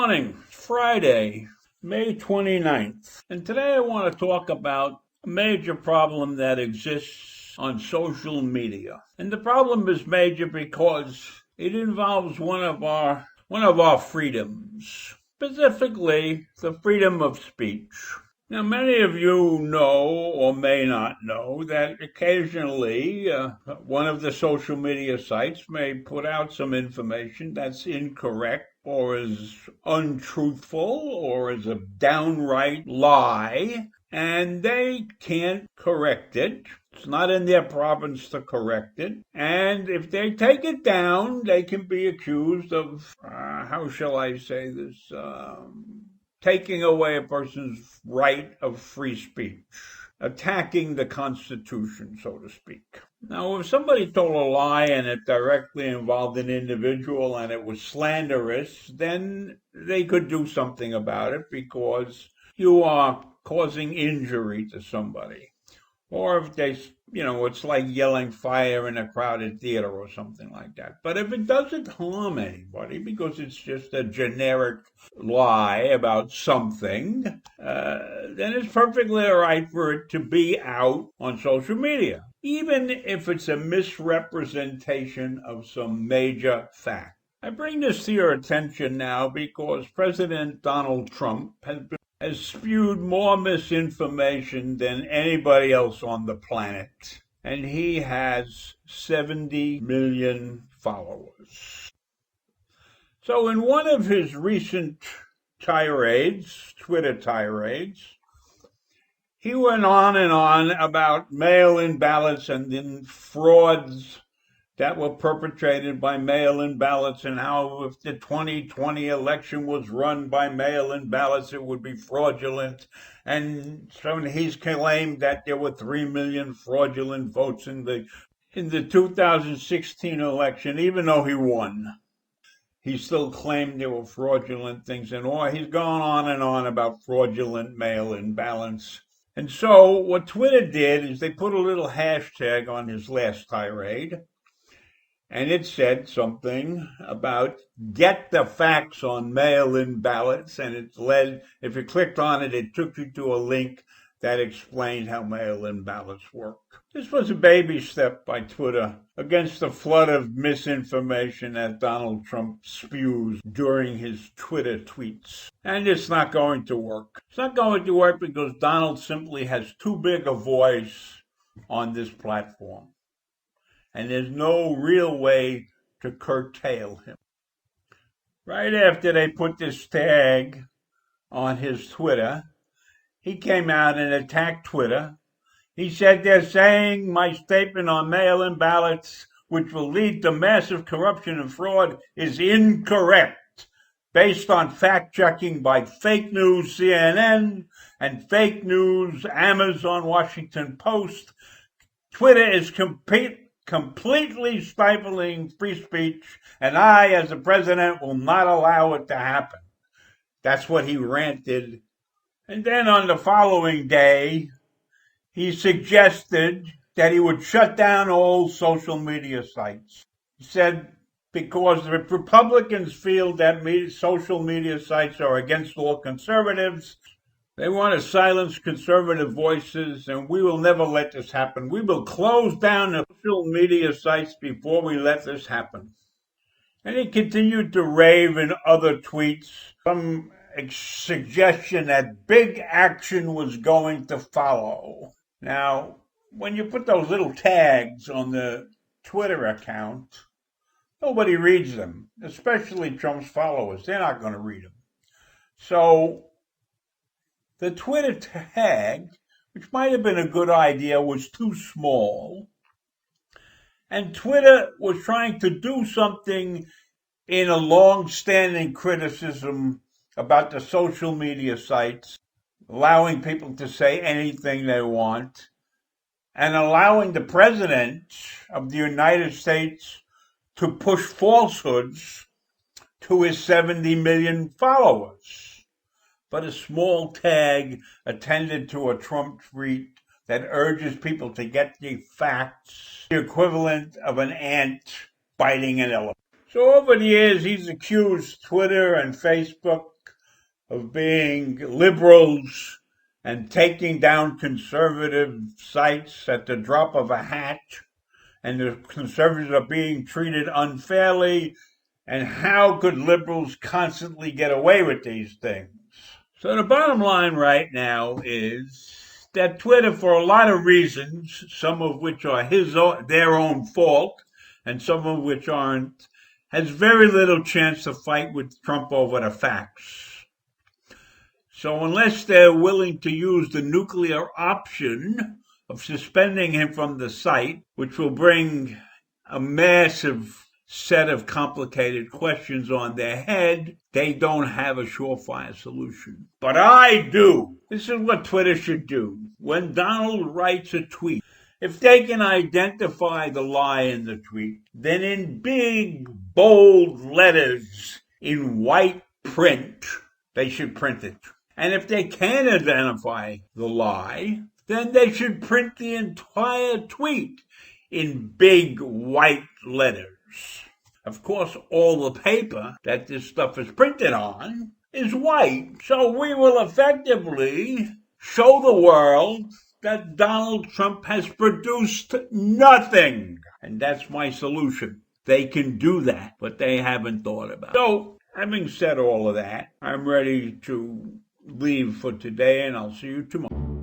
morning, Friday, May 29th, and today I want to talk about a major problem that exists on social media. And the problem is major because it involves one of our freedoms, specifically the freedom of speech. Now, many of you know or may not know that occasionally one of the social media sites may put out some information that's incorrect or is untruthful or is a downright lie, and they can't correct it. It's not in their province to correct it. And if they take it down, they can be accused of, how shall I say this, taking away a person's right of free speech, attacking the Constitution, so to speak. Now, if somebody told a lie and it directly involved an individual and it was slanderous, then they could do something about it because you are causing injury to somebody. Or if they, it's like yelling fire in a crowded theater or something like that. But if it doesn't harm anybody because it's just a generic lie about something, then it's perfectly all right for it to be out on social media, even if it's a misrepresentation of some major fact. I bring this to your attention now because President Donald Trump has spewed more misinformation than anybody else on the planet. And he has 70 million followers. So in one of his recent tirades, Twitter tirades, he went on and on about mail-in ballots and then frauds that were perpetrated by mail-in ballots, and how if the 2020 election was run by mail-in ballots, it would be fraudulent. And so he's claimed that there were 3 million fraudulent votes in the 2016 election, even though he won. He still claimed there were fraudulent things, and he's gone on and on about fraudulent mail-in ballots. And so what Twitter did is they put a little hashtag on his last tirade, and it said something about get the facts on mail-in ballots, and it led, if you clicked on it, it took you to a link that explained how mail-in ballots work. This was a baby step by Twitter against the flood of misinformation that Donald Trump spews during his Twitter tweets. And it's not going to work. It's not going to work because Donald simply has too big a voice on this platform. And there's no real way to curtail him. Right after they put this tag on his Twitter, he came out and attacked Twitter. He said they're saying my statement on mail-in ballots, which will lead to massive corruption and fraud, is incorrect, based on fact-checking by fake news CNN and fake news Amazon Washington Post. Twitter is completely stifling free speech, and I, as the president, will not allow it to happen. That's what he ranted. And then on the following day, he suggested that he would shut down all social media sites. He said because the Republicans feel that social media sites are against all conservatives, they want to silence conservative voices, and we will never let this happen. We will close down the social media sites before we let this happen. And he continued to rave in other tweets, some suggestion that big action was going to follow. Now, when you put those little tags on the Twitter account, nobody reads them, especially Trump's followers. They're not going to read them. So the Twitter tag, which might have been a good idea, was too small. And Twitter was trying to do something in a long-standing criticism about the social media sites, allowing people to say anything they want, and allowing the president of the United States to push falsehoods to his 70 million followers. But a small tag attended to a Trump tweet that urges people to get the facts, the equivalent of an ant biting an elephant. So over the years, he's accused Twitter and Facebook of being liberals and taking down conservative sites at the drop of a hat, and the conservatives are being treated unfairly, and how could liberals constantly get away with these things? So the bottom line right now is that Twitter, for a lot of reasons, some of which are their own fault, and some of which aren't, has very little chance to fight with Trump over the facts. So unless they're willing to use the nuclear option of suspending him from the site, which will bring a massive set of complicated questions on their head, they don't have a surefire solution. But I do. This is what Twitter should do. When Donald writes a tweet, if they can identify the lie in the tweet, then in big, bold letters in white print, they should print it. And if they can't identify the lie, then they should print the entire tweet in big white letters. Of course, all the paper that this stuff is printed on is white. So we will effectively show the world that Donald Trump has produced nothing. And that's my solution. They can do that, but they haven't thought about it. So, having said all of that, I'm ready to leave for today, and I'll see you tomorrow.